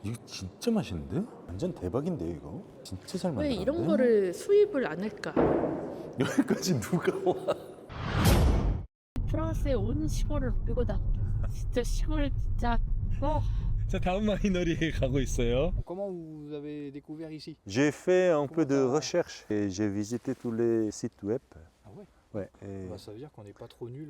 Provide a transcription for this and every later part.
이거 진짜 맛있는데? 완전 대박인데 이거? 진짜 잘 왜 만들었네. 이런 거를 수입을 안 할까? 여기까지 누가 와? 프랑스의 온 시골을 누리고 다녀. 진짜 시골 진짜 자, 다음 와이너리에 가고 있어요. Comment vous avez découvert ici? J'ai fait un peu de Comment ça recherche et j'ai visité tous les sites web. Ah ouais. Ouais. Et... Bah, ça veut dire qu'on n'est pas trop nul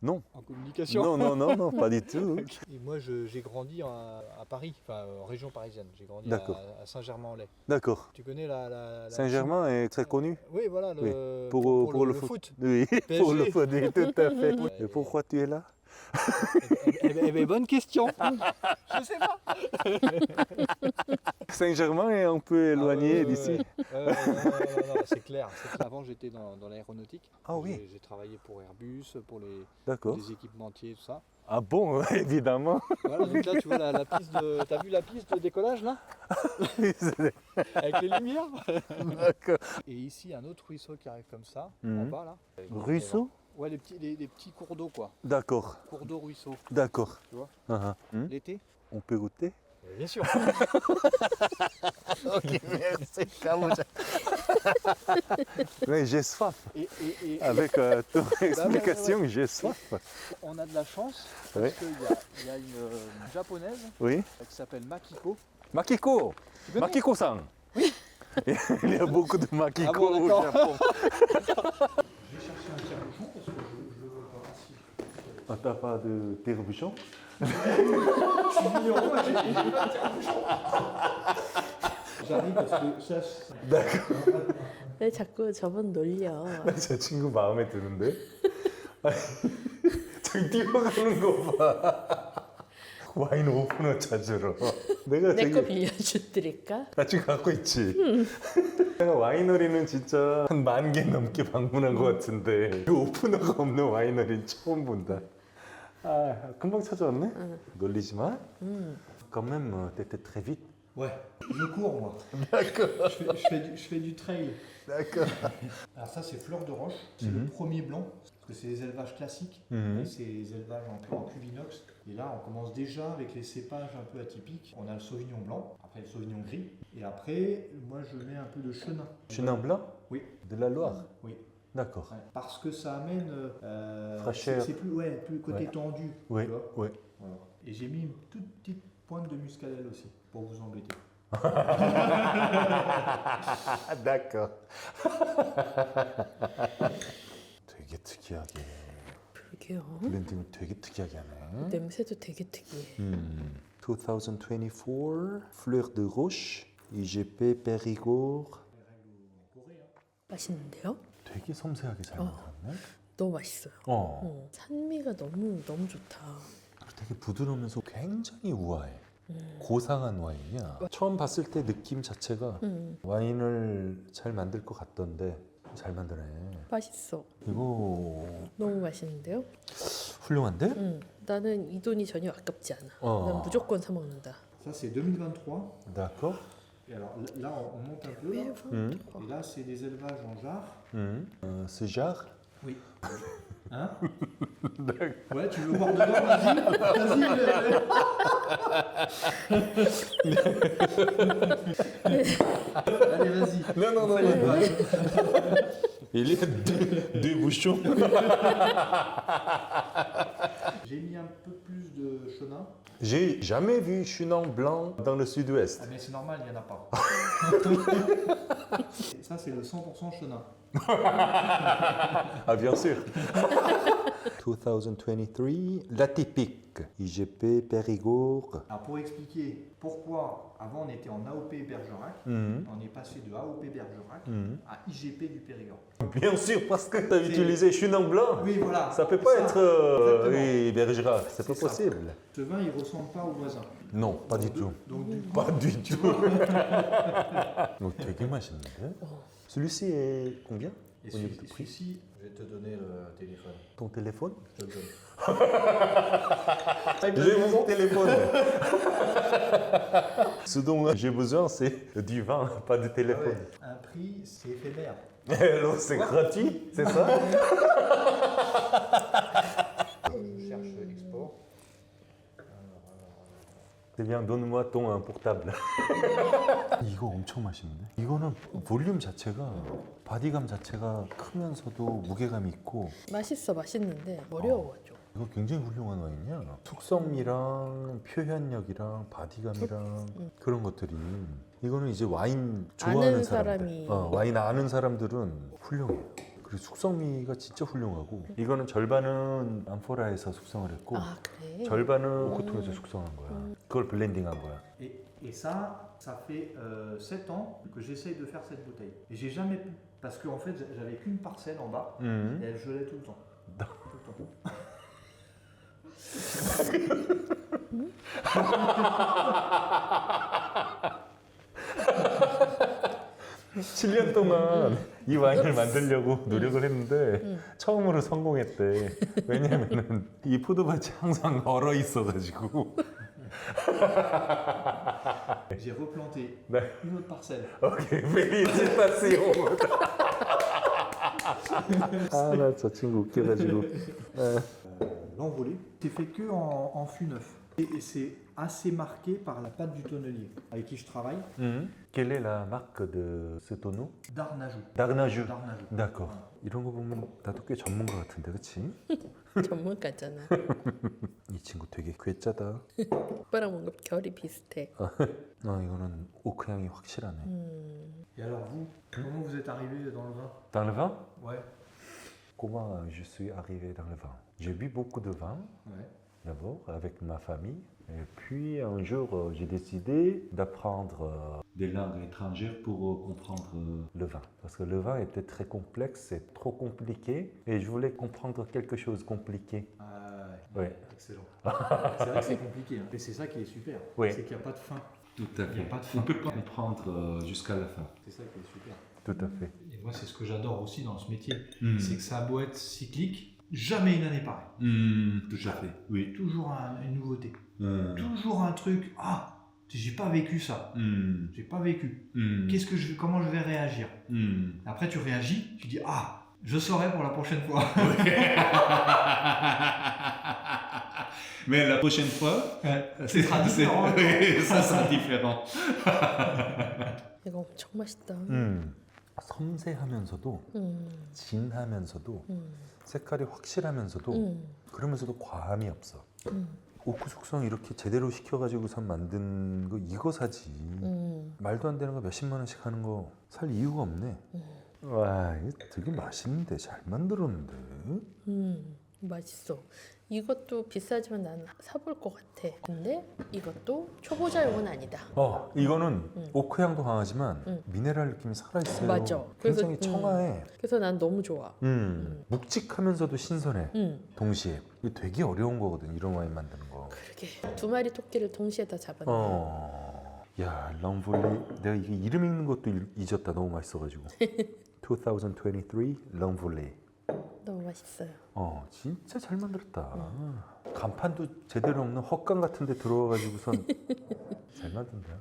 Non. en communication. Non, pas du tout. Et moi, j'ai grandi à Paris, enfin en région parisienne. J'ai grandi D'accord. à Saint-Germain-en-Laye. D'accord. Tu connais la Saint-Germain est très connu. Oui, voilà, Oui. pour le foot. Oui, PSG. pour le foot, oui, tout à fait. Ouais. Et pourquoi tu es là? Bonne question. Je sais pas. Saint-Germain est un peu éloigné d'ici. Non, c'est clair. Avant, j'étais dans l'aéronautique. Ah oui. J'ai travaillé pour Airbus, pour D'accord. les équipementiers, tout ça. Ah bon, évidemment. Voilà, donc là, tu vois la piste de. T'as vu la piste de décollage là? Avec les lumières. D'accord. Et ici, un autre ruisseau qui arrive comme ça, en Mhm. bas là. Ruisseau? Ouais, les petits cours d'eau quoi. D'accord, Cours d'eau, ruisseau. d'accord. Tu vois? L'été? On peut goûter? Bien sûr. Ok, merci. Oui, j'ai soif. Et Avec ton explication, j'ai soif. on a de la chance Oui. parce qu'il y a une japonaise Oui. qui s'appelle Makiko. Makiko. Tu connais? Makiko-san. Oui. Il y a beaucoup de Makiko Ah bon, au d'accord. Japon. Je vais chercher un tire-bouchon parce que je le veux pas ici. Ah, t'as pas de tire-bouchon? J'arrive parce que ça. d'accord. 왜 자꾸 저분 놀려? 제 친구 마음에 드는데? 아니, 저기 뛰어가는 거 봐. 와인 오프너 찾으러. 내가 내 거 저기 빌려주드릴까? 같이 갖고 있지. 내가 와이너리는 진짜 한 10,000개 넘게 방문한 것 같은데 그 오프너가 없는 와이너리는 처음 본다. 아, 금방 찾아왔네? 놀리지 마. Quand même, t'étais très vite. Ouais, je cours moi. D'accord. Je fais du trail. D'accord. Alors ça c'est fleur de roche, c'est le premier blanc, parce que c'est des élevages classiques, Mhm. et c'est des élevages en cuvinox. Et là on commence déjà avec les cépages un peu atypiques. On a le sauvignon blanc, après le sauvignon gris, et après moi je mets un peu de chenin. Chenin blanc? Oui. De la Loire? Oui. D'accord. Ouais. Parce que ça amène Fraîcheur. c'est plus côté Ouais. tendu. Oui, Tu vois. oui. Voilà. Et j'ai mis une toute petite pointe de muscadelle aussi, pour vous embêter. d'accord. 되게 특이하게 그러게요. 블렌딩을 되게 특이하게 하네. 냄새도 되게 특이해. 2024 Fleur de Roche IGP Périgord. 맛있는데요? 되게 섬세하게 잘 만들었네. 너무 맛있어요. 산미가 너무 좋다. 되게 부드러우면서 굉장히 우아해. 고상한 와인이야. 처음 봤을 때 느낌 자체가 와인을 잘 만들 것 같던데 잘 만드네. 맛있어. 이거 너무 맛있는데요? 훌륭한데? 나는 이 돈이 전혀 아깝지 않아. 난 무조건 사 먹는다. Ça c'est 2023. D'accord. Et alors là on monte un peu. Là. Et là c'est des élevages en jarre. Ce jar? Oui. Hein? Ouais, tu veux voir dedans? Vas-y. Allez, vas-y. Non. Il y a deux bouchons. J'ai mis un peu plus de chenin. J'ai jamais vu chenin blanc dans le sud-ouest. Ah, mais c'est normal, il n'y en a pas. Et ça, c'est le 100% chenin. Ah, bien sûr. 2023, l'atypique. IGP Périgord. Alors, pour expliquer pourquoi, avant, on était en AOP Bergerac, on est passé de AOP Bergerac à IGP du Périgord. Bien sûr, parce que tu as utilisé chenin blanc. Oui, voilà. Ça peut pas Ça, être exactement. oui, Bergerac, c'est pas ça. possible. Ce vin, il ressemble pas au voisin. Non, pas du tout. Donc, du coup, Pas du tout. 되게 맛있는데? Celui-ci est combien et au niveau du prix? celui-ci, je vais te donner le téléphone. Ton téléphone? Je te le donne. J'ai mon téléphone. Ce dont j'ai besoin, c'est du vin, pas de Ah téléphone. ouais, un prix, c'est éphémère. Alors, c'est gratuit, c'est ça? Je cherche export. C'est bien, donne-moi ton portable. 이거 엄청 맛있는데? 이거는 볼륨 자체가 바디감 자체가 크면서도 무게감이 있고 맛있어 맛있는데 어려워 좀. 이거 굉장히 훌륭한 와인이야. 숙성미랑 표현력이랑 바디감이랑 그런 것들이 이거는 이제 와인 좋아하는 아는 사람들, 사람이. 와인 아는 사람들은 훌륭해요. 그리고 숙성미가 진짜 훌륭하고 이거는 절반은 암포라에서 숙성을 했고 아 그래? 절반은 오크통에서 숙성한 거야. 그걸 블렌딩한 거야. Et ça, ça fait 7 ans que j'essaye de faire cette bouteille. Et j'ai jamais pu. Parce qu'en fait, j'avais qu'une parcelle en bas et elle gelait tout le temps. Tout le temps. 7년 동안 이 와인을 만들려고 노력을 했는데 처음으로 성공했대. 왜냐면은 이 포도밭이 항상 얼어 있어가지고. J'ai replanté 네. une autre parcelle. 오케이, 페리지타시오. 아, 나 저 친구 웃겨가지고. L'envolée, c'est fait que en fût neuf. Et c'est assez marqué par la pâte du tonnelier avec qui je travaille, Quelle est la marque de ce tonneau? d'Arnajou. Darnaju. D'Arnajou. d'accord. 이런 거 보면 나도 꽤 전문가 같은데, 그렇지? 전문가잖아. 이 친구 되게 괴짜다. 오빠랑 뭔가 결이 비슷해. 이거는 오크 향이 확실하네. Et alors vous, comment vous êtes arrivé dans le vin? Dans le vin? Ouais. Comment je suis arrivé dans le vin? J'ai bu beaucoup de vin. Ouais. D'abord avec ma famille. Et puis un jour, j'ai décidé d'apprendre des langues étrangères pour comprendre le vin. Parce que le vin était très complexe et trop compliqué. Et je voulais comprendre quelque chose de compliqué. Ah Ouais. excellent. C'est vrai que c'est compliqué, hein. Et c'est ça qui est super. Oui. C'est qu'il n'y a pas de fin. Tout à Il n'y a pas de fin. On peut pas comprendre jusqu'à la fin. C'est ça qui est super. Tout à fait. Et moi, c'est ce que j'adore aussi dans ce métier. Mm. C'est que ça a beau être cyclique, jamais une année pareille. Tout à fait. Oui. Toujours une nouveauté. Toujours un truc. Ah, j'ai pas vécu ça. J'ai pas vécu. Comment je vais réagir? Après, tu réagis, tu dis ah, je saurai pour la prochaine fois. Mais la prochaine fois, C'est différent. ça sera différent. 이거 엄청 맛있다. 섬세하면서도 진하면서도 색깔이 확실하면서도 그러면서도 과함이 없어. 오크 숙성 이렇게 제대로 시켜가지고선 만든 거 이거 사지. 말도 안 되는 거 몇십만 원씩 하는 거 살 이유가 없네. 와, 이거 되게 맛있는데 잘 만들었는데. 맛있어. 이것도 비싸지만 난 사볼 것 같아. 근데 이것도 초보자용은 아니다. 이거는 오크 향도 강하지만 미네랄 느낌이 살아있어요. 맞아. 굉장히 그래서, 청아해. 그래서 난 너무 좋아. 묵직하면서도 신선해. 동시에. 이게 되게 어려운 거거든, 이런 와인 만드는 거. 그러게 두 마리 토끼를 동시에 다 잡았네. 야, 랑볼리. 내가 이게 이름 읽는 것도 잊었다. 너무 맛있어가지고. 2023 랑볼리. 너무 맛있어요. 진짜 잘 만들었다. 간판도 제대로 없는 헛간 같은 데 들어와가지고선 잘 만든다.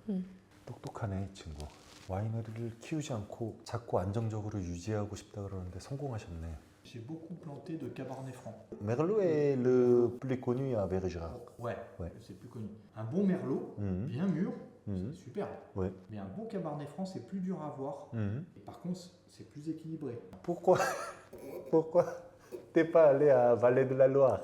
똑똑하네, 이 친구. 와이너리를 키우지 않고 자꾸 안정적으로 유지하고 싶다 그러는데 성공하셨네. J'ai beaucoup planté de Cabernet Franc. Merlot est le plus connu à Bergerac. Ouais, Ouais. c'est plus connu. Un bon Merlot, bien mûr, Mhm. c'est super. Ouais. Mais un bon Cabernet Franc, c'est plus dur à avoir. Et par contre, c'est plus équilibré. Pourquoi t'es pas allé à Vallée de la Loire?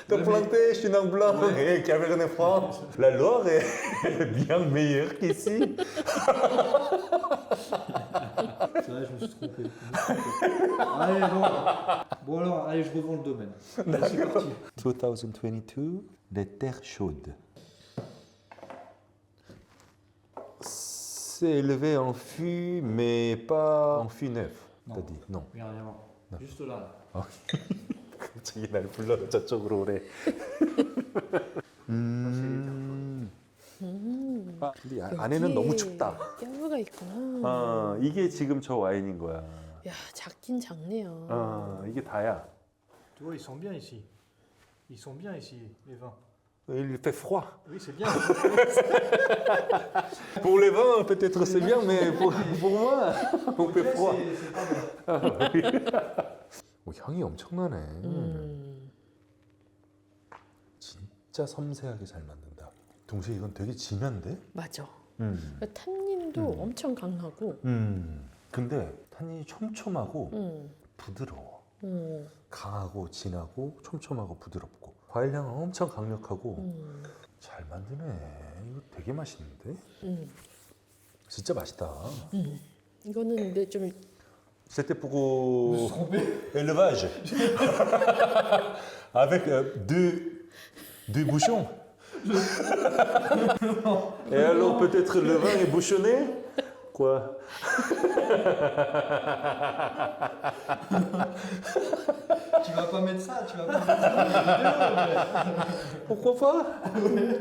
T'as planté Chenin Blanc et Cabernet Franc. La Loire est bien meilleure qu'ici. C'est vrai, je me suis trompé. Allez, bon. Bon alors, allez, je revends le domaine. Allez, c'est parti. 2022, les terres chaudes. C'est élevé en fût, mais pas en fût neuf. Non. T'as dit non. Regarde, viens voir. Non. Juste là. là. 갑자기 날 불러 저쪽으로 오래. 근데 안에는 너무 춥다. 깨무가 있구나. 이게 지금 저 와인인 거야. 야 작긴 작네요. 이게 다야. Tu vois, ils sont bien ici. Ils sont bien ici, les vins. Il fait froid. Oui, c'est bien. Pour les vins, peut-être c'est bien, mais pour moi, on fait froid. C'est pas bon. 향이 엄청나네. 진짜 섬세하게 잘 만든다. 동시에 이건 되게 진한데? 맞아. 음. 탄닌도 엄청 강하고. 근데 탄닌이 촘촘하고 음. 부드러워. 음. 강하고 진하고 촘촘하고 부드럽고 과일 향은 엄청 강력하고 음. 잘 만드네. 이거 되게 맛있는데? 음. 진짜 맛있다. 이거는 근데 좀 C'était pour élevage. Avec deux bouchons. Et alors peut-être le vin est bouchonné? Quoi? Tu vas pas mettre ça, tu vas pas mettre ça. Pourquoi pas?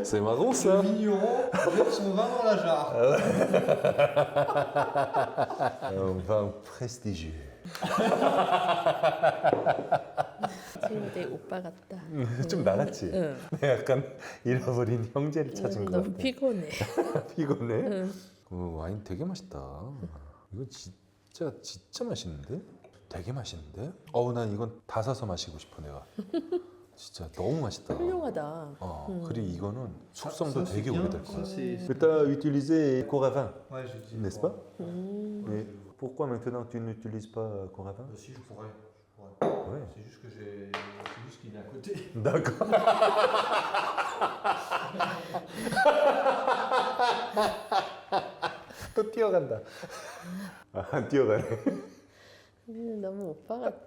C'est marrant Le ça. vigneron jette son vin dans la jarre. Un vin prestigieux. 지금 되게 오빠 같다. 좀 나갔지? 응. 내가 약간 잃어버린 형제를 찾은 것 너무 같아. 피곤해. 피곤해? 응. 와인 되게 맛있다. 이거 진짜 맛있는데? 되게 맛있는데? 난 이건 다 사서 마시고 싶어 내가. 진짜 너무 맛있다. 훌륭하다. 그리고 이거는 숙성도 Ça, c'est 되게 bien. 오래될 거야. Ça, c'est- Tu as utilisé Coravin, Ouais, je dis. n'est-ce pas? Et pourquoi maintenant tu n'utilises pas Coravin? Si je pourrais. Ouais. C'est juste que c'est juste qu'il est à côté. D'accord. 또 뛰어간다. 안 뛰어가네. 너무 오빠 같아.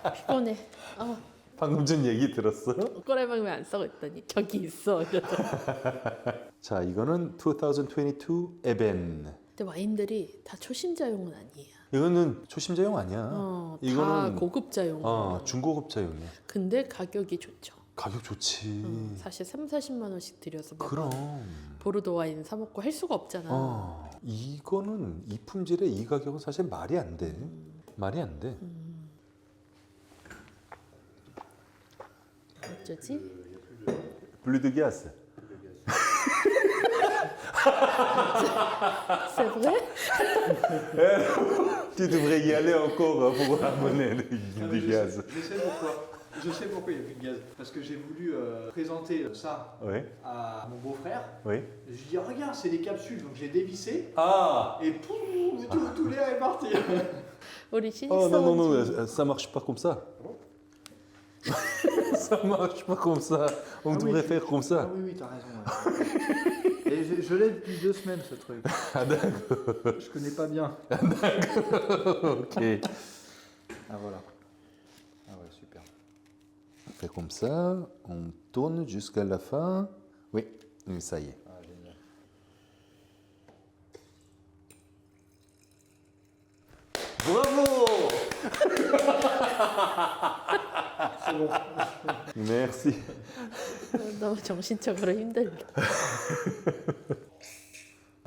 아, 피곤해. 아, 방금 전 얘기 들었어? 꼬라박이 왜안 써? 했더니 저기 있어. 이러더라고. 자, 이거는 2022 에벤. 근데 와인들이 다 초심자용은 아니에요. 이거는 초심자용 아니야. 다 이거는 고급자용. 중고급자용이야. 근데 가격이 좋죠. 가격 좋지. 사실 3-40만 원씩 들여서 막 그럼. 보르도 와인 사 먹고 할 수가 없잖아. 이거는 이 품질에 이 가격은 사실 말이 안 돼. 말이 안 돼. 어쩌지? Plus de gaz. C'est vrai? Tu devrais y aller encore pour ramener du gaz. Je sais pourquoi. Je sais pourquoi il n'y a plus de gaz. Parce que j'ai voulu présenter ça Oui, à mon beau-frère. oui. Je lui dis regarde, c'est des capsules. Donc j'ai dévissé Ah et pouf, tout l'air est parti. 우리 신입 Oh non, non, 사원지. non, ça marche pas comme ça. Ça marche pas comme ça. On Ah oui. devrait faire comme Ah ça. oui, oui, t'as raison. ouais. Et je l'ai depuis 2 semaines ce truc. Ah d'accord. Je connais pas bien. Ok. Ah voilà. Ah ouais, super. On fait comme ça, on tourne jusqu'à la fin. Oui, ça y est. Ah, génial. Bravo. C'est bon. Merci. 너무 정신적으로 힘들다.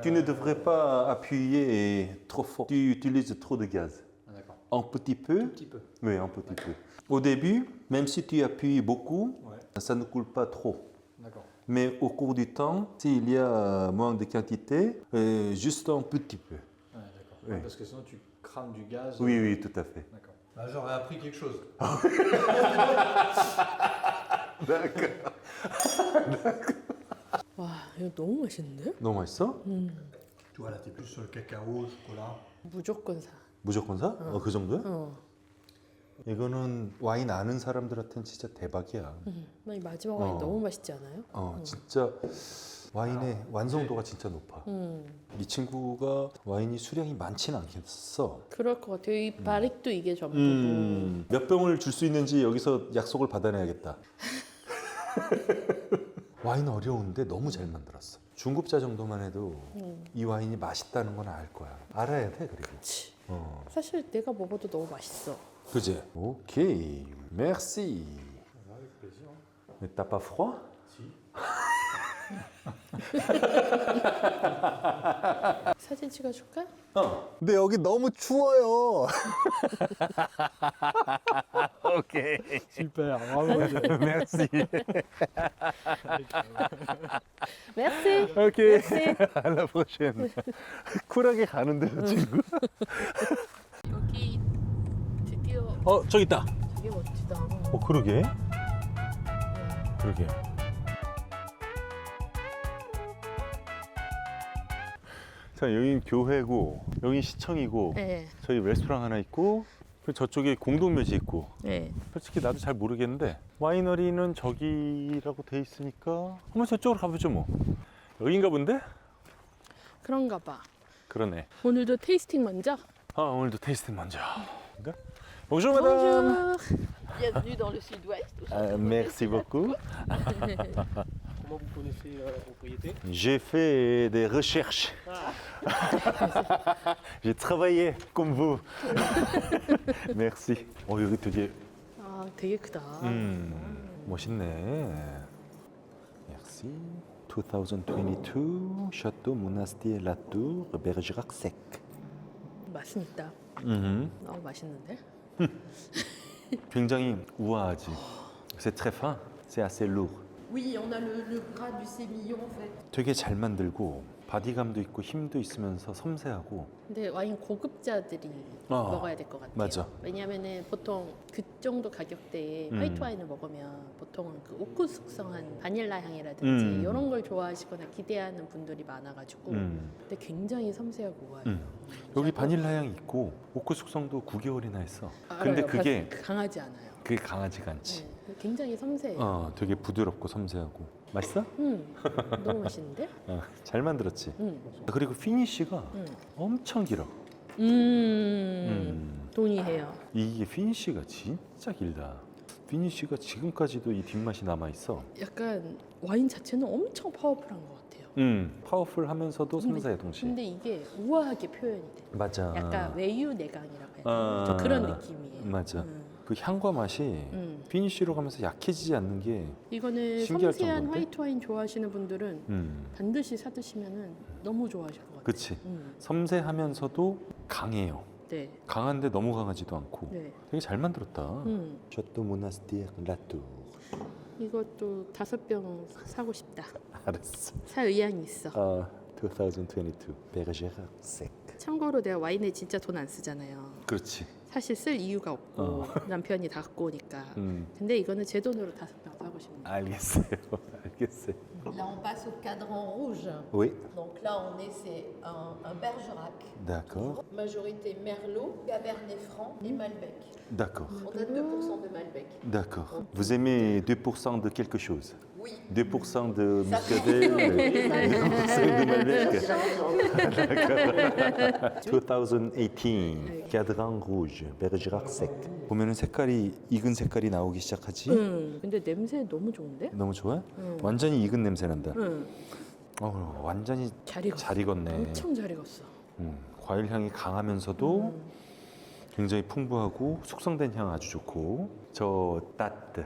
Tu ne devrais pas appuyer trop fort. Tu utilises trop de gaz. Ah, d'accord. Un petit peu. Un petit peu. Oui, un petit peu. Au début, même si tu appuies beaucoup, Ouais. ça ne coule pas trop. D'accord. Mais au cours du temps, s'il y a moins de quantité, juste un petit peu. Ouais, d'accord. Oui. Ouais, parce que sinon tu crames du gaz. Oui, oui, tout à fait. D'accord. Bah, j'aurais appris quelque chose. D'accord. 와, 이거 너무 맛있는데? 너무 맛있어? Tu vois, là, t'es plus sur le cacao, chocolat. 무조건 사. 무조건 사? 그 정도야? 어. 이거는 와인 아는 사람들한테는 진짜 대박이야. 이 마지막 와인 어. 너무 맛있지 않아요? 진짜 와인의 완성도가 진짜 높아. 이 친구가 와인이 수량이 많지는 않겠어. 그럴 것 같아요. 이 바릭도 이게 전부고. 몇 병을 줄 수 있는지 여기서 약속을 받아내야겠다. 와인 어려운데 너무 잘 만들었어. 중급자 정도만 해도 이 와인이 맛있다는 건 알 거야. 알아야 돼 그리고. 그치. 어. 사실 내가 먹어도 너무 맛있어. 그지? 오케이. merci. Avec plaisir. Mais t'as pas froid? Si. 사진 찍어줄까? 근데 여기 너무 추워요. 오케이. Super, bravo. merci. 메시. 오케이. 메시. à la prochaine. 쿨하게 가는데 저 친구. 여기 드디어 저기 있다. 되게 멋지다. 그러게. 그러게. 자, 여긴 교회고, 여긴 시청이고, 네. 저희 레스토랑 하나 있고, 그리고 저쪽에 공동묘지 있고. 네. 솔직히 나도 잘 모르겠는데 와이너리는 저기라고 돼 있으니까 한번 저쪽으로 가보죠 뭐. 여긴가 본데? 그런가 봐. 그러네. 오늘도 테이스팅 먼저. 아, 오늘도 테이스팅 먼저. Bonjour madame. Bienvenue dans le sud-ouest. Merci beaucoup. Comment vous connaissez la propriété? J'ai fait des recherches. J'ai travaillé comme vous. Merci. 여기 되게 아, 되게 크다. 멋있네. Merci. 2022 Château Monastir La Tour Bergerac Sec. 맛은 있다. 너무 맛있는데? 굉장히 우아하지. C'est très fin. C'est assez lourd. Oui, on a le gras du sémillon en fait. 되게 잘 만들고 바디감도 있고 힘도 있으면서 섬세하고. 근데 와인 고급자들이 먹어야 될 것 같아요. 맞아. 왜냐면은 보통 그 정도 가격대에 화이트 와인을 먹으면 보통은 그 오크 숙성한 바닐라 향이라든지 이런 걸 좋아하시거나 기대하는 분들이 많아가지고 근데 굉장히 섬세하고 우아해요. 여기 바닐라 향이 있고 오크 숙성도 9개월이나 했어. 근데 알아요. 그게 강하지 않아요. 그게 강하지가 않지. 네, 굉장히 섬세해요. 되게 부드럽고 섬세하고. 맛있어? 너무 맛있는데? 잘 만들었지. 그리고 피니쉬가 엄청 길어. 동의해요. 이게 피니쉬가 진짜 길다. 피니쉬가 지금까지도 이 뒷맛이 남아 있어. 약간 와인 자체는 엄청 파워풀한 것 같아요. 파워풀하면서도 섬세해 동시에. 근데 이게 우아하게 표현이 돼. 맞아. 약간 외유 내강이라고 해야 되나? 좀 그런 느낌이에요. 맞아. 그 향과 맛이 피니쉬로 가면서 약해지지 않는 게 이거는 신기할 섬세한 정도인데? 화이트 와인 좋아하시는 분들은 반드시 사드시면은 너무 좋아하실 것 같아요. 그치. 섬세하면서도 강해요. 네. 강한데 너무 강하지도 않고. 네. 되게 잘 만들었다. Château Monastir La Tour. 이것도 5병 사고 싶다. 알았어. 살 의향이 있어. 2022 Bergerac Sec. 참고로 내가 와인에 진짜 돈 안 쓰잖아요. 그렇지. 사실 쓸 이유가 없고 남편이 다 갖고 오니까. 근데 이거는 제 돈으로 5병 사고 싶네요. 알겠어요. 알겠어요. Là, on passe au cadran rouge. Oui. Donc là, on est, c'est un Bergerac. D'accord. Majorité Merlot, Cabernet Franc et Malbec. D'accord. On a 2% de Malbec. D'accord. Vous aimez 2% de quelque chose? Oui. 2% de muscadet, 2% de Malbec. D'accord. 2018 Cadran Rouge Bergerac Sec. 보면은 색깔이 익은 색깔이 나오기 시작하지. 근데 냄새 너무 좋은데? 너무 좋아? 완전히 익은 냄새 난다. 응. 완전히 잘 익었어. 잘 익었네. 엄청 잘 익었어. 과일 향이 강하면서도 굉장히 풍부하고 숙성된 향 아주 좋고. 저 따뜻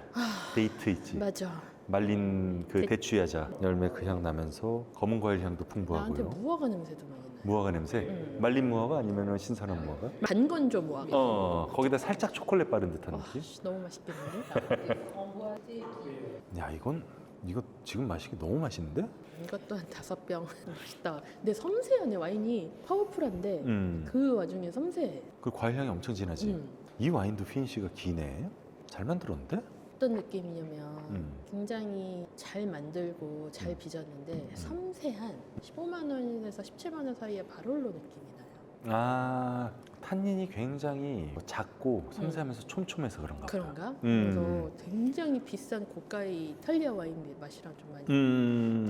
데이트 있지. 맞아. 말린 그 대추야자 열매 그 향 나면서 검은 과일 향도 나한테 풍부하고요. 무화과 냄새도 많이 나. 무화과 냄새? 말린 무화과 아니면 신선한 무화과? 반건조 무화과. 거기다 살짝 초콜릿 바른 듯한 와, 느낌? 씨, 너무 맛있겠는데? 야, 이거 지금 마시기 너무 맛있는데? 이것도 한 5병 맛있다. 근데 섬세하네. 와인이 파워풀한데 음. 그 와중에 섬세해. 그 과일 향이 엄청 진하지? 이 와인도 피니쉬가 기네. 잘 만들었는데? 어떤 느낌이냐면 굉장히 잘 만들고 잘 빚었는데 섬세한 15만 원에서 17만 원 사이에 바롤로 느낌이 나요. 탄닌이 굉장히 작고 섬세하면서 촘촘해서 그런가 보다. 그런가? 그래서 굉장히 비싼 고가의 이탈리아 와인 맛이랑 좀 많이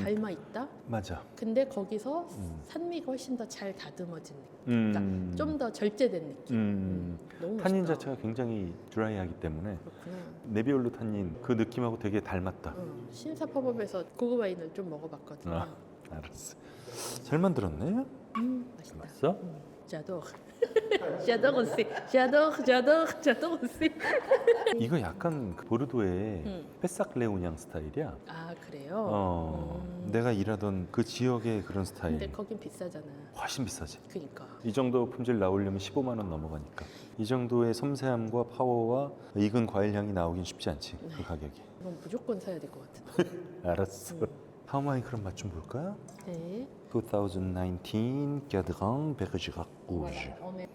닮아 있다. 맞아. 근데 거기서 산미가 훨씬 더 잘 다듬어진 느낌. 그러니까 좀 더 절제된 느낌. 너무 탄닌 맛있다. 자체가 굉장히 드라이하기 때문에 그렇구나. 네비올로 탄닌 그 느낌하고 되게 닮았다. 신사팝업에서 고급 와인을 좀 먹어봤거든요. 알았어. 잘 만들었네. 맛있다. 맛있어? J'adore. J'adore aussi. J'adore aussi. 이거 약간 그 보르도의 페삭레오냥 스타일이야. 아 그래요? 내가 일하던 그 지역의 그런 스타일. 근데 거긴 비싸잖아. 훨씬 비싸지. 그니까. 이 정도 품질 나오려면 15만 원 넘어가니까. 이 정도의 섬세함과 파워와 익은 과일 향이 나오긴 쉽지 않지. 그 가격이. 이건 무조건 사야 될 것 같은데. 알았어. 다음 와인 그럼 맛 좀 볼까요? 네. 2019 Cadran Bergerac Rouge. On est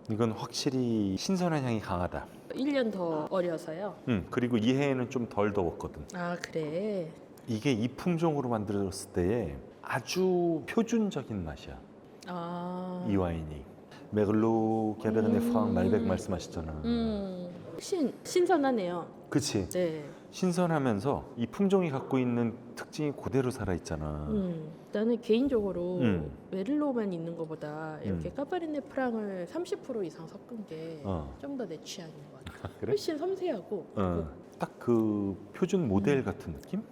이건 확실히 신선한 향이 강하다. 1년 더 어려서요. 그리고 이 해에는 좀 덜 더웠거든. 아 그래. 이게 이 품종으로 만들었을 때에 아주 표준적인 맛이야. 아. 이 와인이. 메글로, 캐베르네 프랑, 말백 말씀하셨잖아. 신선하네요. 그치? 네. 신선하면서 이 품종이 갖고 있는 특징이 그대로 살아있잖아. 나는 개인적으로 음. 메를로만 있는 것보다 이렇게 까바르네 프랑을 30% 이상 섞은 게 좀 더 내 취향인 것 같아요. 그래? 훨씬 섬세하고. 딱 그 표준 모델 같은 느낌?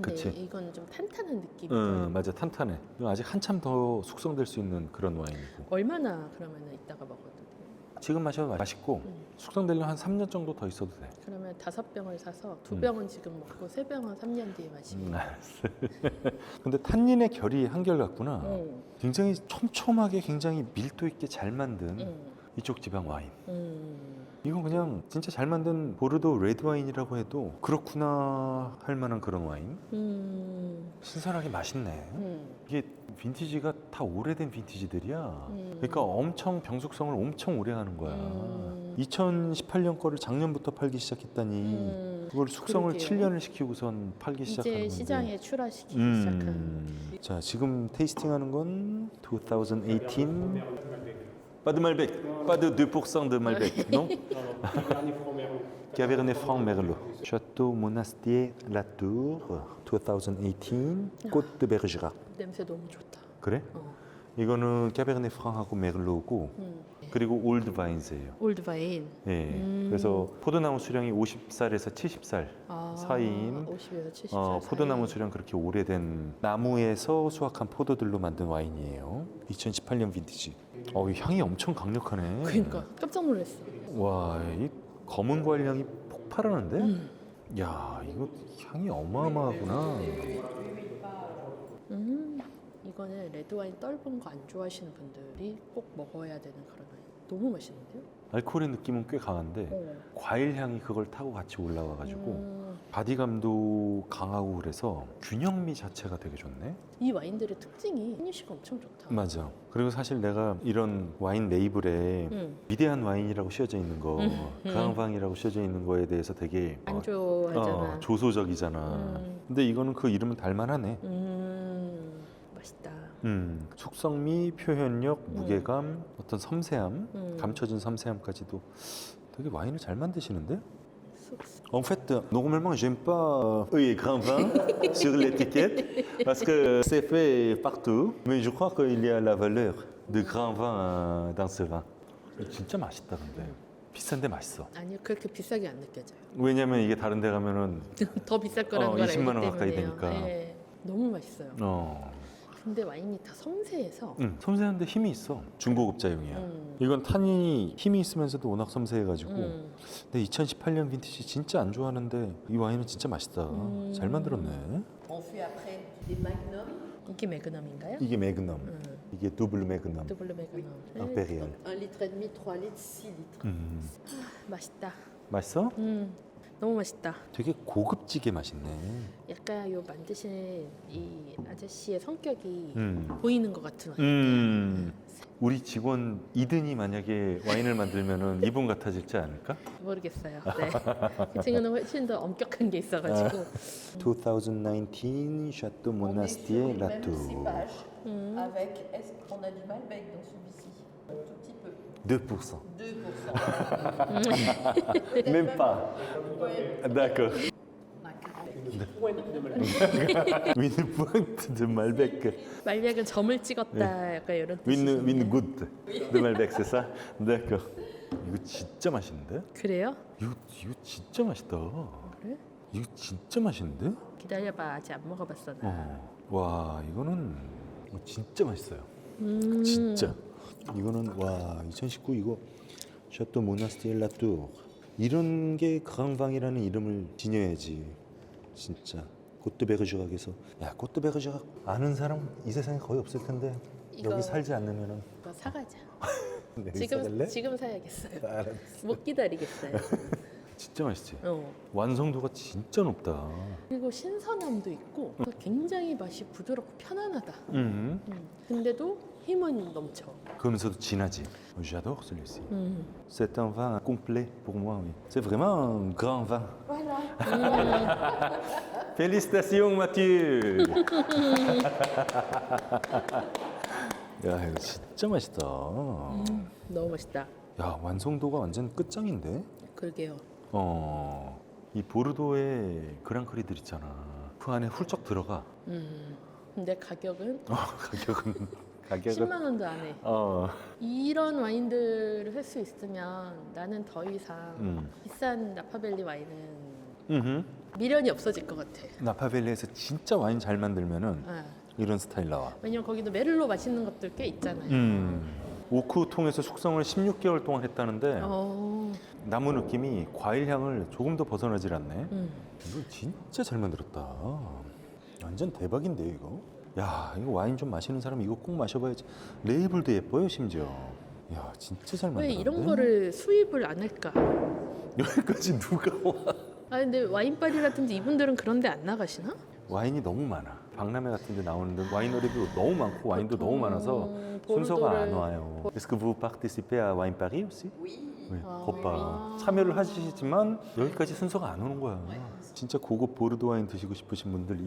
근데 그치? 이건 좀 탄탄한 느낌이고. 맞아, 탄탄해. 이거 아직 한참 더 숙성될 수 있는 그런 와인이고. 얼마나 그러면 이따가 먹어도 돼요? 지금 마셔도 맛있고 숙성되려면 한 3년 정도 더 있어도 돼. 그러면 5병을 사서 2병은 지금 먹고 3병은 3년 뒤에 마시면. 알았어. 근데 탄닌의 결이 한결같구나. 굉장히 촘촘하게 굉장히 밀도 있게 잘 만든 이쪽 지방 와인. 이건 그냥 진짜 잘 만든 보르도 레드 와인이라고 해도 그렇구나 할 만한 그런 와인. 신선하게 맛있네. 이게 빈티지가 다 오래된 빈티지들이야. 그러니까 엄청 병숙성을 엄청 오래 하는 거야. 2018년 거를 작년부터 팔기 시작했다니 그걸 숙성을 그러게요. 7년을 시키고선 팔기 시작하는 이제 건데. 시장에 출하시키기 시작한. 자, 지금 테이스팅하는 건 2018 Pas de Malbec, pas de 2% de Malbec, non? Cabernet Franc Merlot. Château Monastier La Tour, 2018, Côte de Bergerac. 냄새 너무 좋다. 그래? 이거는 캐베르네 프랑하고 메를로고 그리고 올드 바인즈예요. 올드 와인. 예. 그래서 포도나무 수령이 50살에서 70살 사이인 50에서 70살 포도나무 수령 그렇게 오래된 나무에서 수확한 포도들로 만든 와인이에요. 2018년 빈티지. 이 향이 엄청 강력하네. 그러니까 깜짝 놀랐어. 와, 이 검은 과일향이 폭발하는데? 야, 이거 향이 어마어마하구나. 이거는 레드 와인 떫은 거 안 좋아하시는 분들이 꼭 먹어야 되는 그런 와인. 너무 맛있는데요? 알코올의 느낌은 꽤 강한데 과일 향이 그걸 타고 같이 올라와가지고 바디감도 강하고 그래서 균형미 자체가 되게 좋네. 이 와인들의 특징이 피니쉬가 엄청 좋다. 맞아. 그리고 사실 내가 이런 와인 레이블에 위대한 와인이라고 씌워져 있는 거, 그랑방이라고 씌워져 있는 거에 대해서 되게 안 좋아하잖아. 조소적이잖아. 근데 이거는 그 이름은 달만하네. 맛있다. 숙성미, 표현력, 무게감, 어떤 섬세함, 감춰진 섬세함까지도 되게 와인을 잘 만드시는데? En fait, normalement, j'aime pas les grands vins sur l'étiquette parce que c'est fait partout. Mais je crois qu'il y a la valeur de grands vins dans ce vin. 진짜 맛있다, 근데. 비싼데 맛있어. 아니요, 그렇게 비싸게 안 느껴져요. 왜냐면 이게 다른 데 가면은 더 비쌀 거라는 걸 알기 20만 원 때문에요. 가까이 되니까. 네, 너무 맛있어요. 근데 와인이 다 섬세해서 섬세한데 힘이 있어. 중고급자용이야. 이건 탄닌이 힘이 있으면서도 워낙 섬세해가지고. 근데 2018년 빈티지 진짜 안 좋아하는데 이 와인은 진짜 맛있다. 잘 만들었네. On fait après des magnums, 이게 매그넘인가요? 이게 매그넘. 이게 두블 매그넘. 더블로 매그넘. 임페리얼. 1 litre et demi, 3 litres, 6 litres. 맛있다. 맛있어? 너무 맛있다. 되게 고급지게 맛있네. 약간 요 만드신 이 아저씨의 성격이 보이는 것 같은 와인. 우리 직원 이든이 만약에 와인을 만들면은 이분 같아질지 않을까? 모르겠어요. 네. 그 친구는 훨씬 더 엄격한 게 있어가지고. 2019 Château On est sur Monastier les La mêmes Tour. cépages avec, est-ce qu'on a du Malbec dans celui-ci? Un tout petit peu. 2%. 2%. Même pas. Ouais, D'accord. on a 40. Une pointe de Malbec. 말백은 점을 찍었다. 약간 이런 뜻이 Une goutte de Malbec, c'est ça? D'accord. 이거 진짜 맛있는데? 그래요? 이거 진짜 맛있다. 그래? 이거 진짜 맛있는데? 기다려봐. 아직 안 먹어봤어 나. 와, 이거는 진짜 맛있어요. 진짜. 이거는 와, 2019 이거 샤또 모나스티에 라투. 이런 게 그랑방이라는 이름을 지녀야지. 진짜. 코트 베르주락에서 야, 코트 베르주락 아는 사람 이 세상에 거의 없을 텐데 이거- 여기 살지 않으면은 이거 사가자. 내가 사갈래? 지금 사야겠어요. 알았어. 못 기다리겠어요. 진짜 맛있지. 어. 완성도가 진짜 높다. 그리고 신선함도 있고 굉장히 맛이 부드럽고 편안하다. 음. 근데도 힘은 넘쳐. 그러면서도 진하지. J'adore celui-ci. C'est un vin complet pour moi. Oui. C'est vraiment un grand vin. Voilà. Félicitations, Mathieu. 야, 이거 진짜 맛있다. 너무 맛있다. 야, 완성도가 완전 끝장인데? 그러게요. 이 보르도의 그랑크리들 있잖아. 그 안에 훌쩍 들어가. 근데 가격은 가격은 10만 원도 안 해. 어. 이런 와인들을 할 수 있으면 나는 더 이상 비싼 나파밸리 와인은 미련이 없어질 것 같아. 나파밸리에서 진짜 와인 잘 만들면은 아, 이런 스타일 나와. 왜냐면 거기도 메를로 맛있는 것들 꽤 있잖아요. 오크 통에서 숙성을 16개월 동안 했다는데 나무 느낌이 과일 향을 조금 더 벗어나질 않네. 이거 진짜 잘 만들었다. 완전 대박인데 이거. 야, 이거 와인 좀 마시는 사람 이거 꼭 마셔봐야지. 레이블도 예뻐요 심지어. 야, 진짜 잘 왜 만들었네. 이런 거를 수입을 안 할까? 여기까지 누가 와? 아 근데 와인바리라든지 이분들은 그런데 안 나가시나? 와인이 너무 많아. 박람회 같은 데 나오는데 와이너리도 너무 많고 와인도 너무 많아서 순서가 안 와요. Est-ce que vous participez à Wine Paris aussi? Oui. 네, 아. 겉봐. 참여를 하시지만 여기까지 순서가 안 오는 거야. 진짜 고급 보르도 와인 드시고 싶으신 분들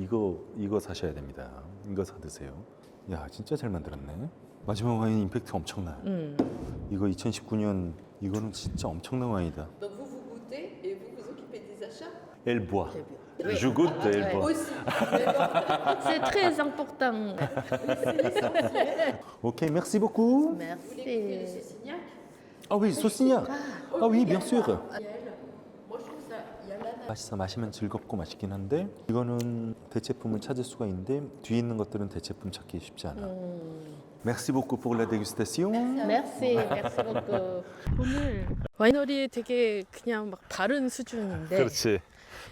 이거 사셔야 됩니다. 이거 사 드세요. 야, 진짜 잘 만들었네. 마지막 와인 임팩트 엄청나요. 이거 2019년 이거는 진짜 엄청난 와인이다. Donc vous vous goûtez et vous vous occupez des achats Elle boit. Oui. Je goûte, elle Ouais. boit. aussi. Mais bon, C'est très important. Ok, merci beaucoup. vous voulez goûter le Merci. Saucignac? Ah oui, Saucignac. Ah oui, bien sûr. Miel. Moi je trouve ça, il y a l'ananas. 맛있어. 마시면 즐겁고 맛있긴 한데 이거는 대체품을 찾을 수가 있는데 뒤에 있는 것들은 대체품 찾기 쉽지 않아. Merci beaucoup pour la dégustation. Merci, merci beaucoup. 오늘 와이너리 되게 그냥 막 다른 수준인데. 그렇지.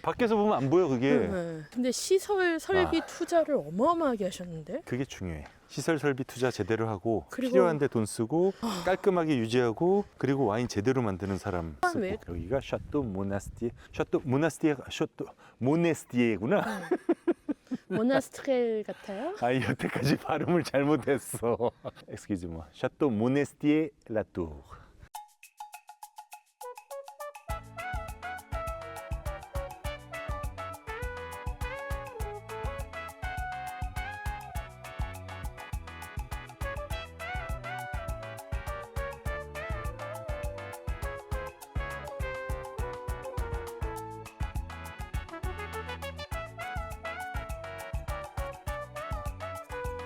밖에서 보면 안 보여 그게. 근데 시설 설비 투자를 어마어마하게 하셨는데. 그게 중요해. 시설 설비 투자 제대로 하고 그리고- 필요한데 돈 쓰고 깔끔하게 유지하고 그리고 와인 제대로 만드는 사람 쓰고. 왜? 여기가 샤또 모네스티에구나. 모나스트렐 같아요? 아, 여태까지 발음을 잘못했어. Excuse-moi. 샤또 모네스티에 라투르.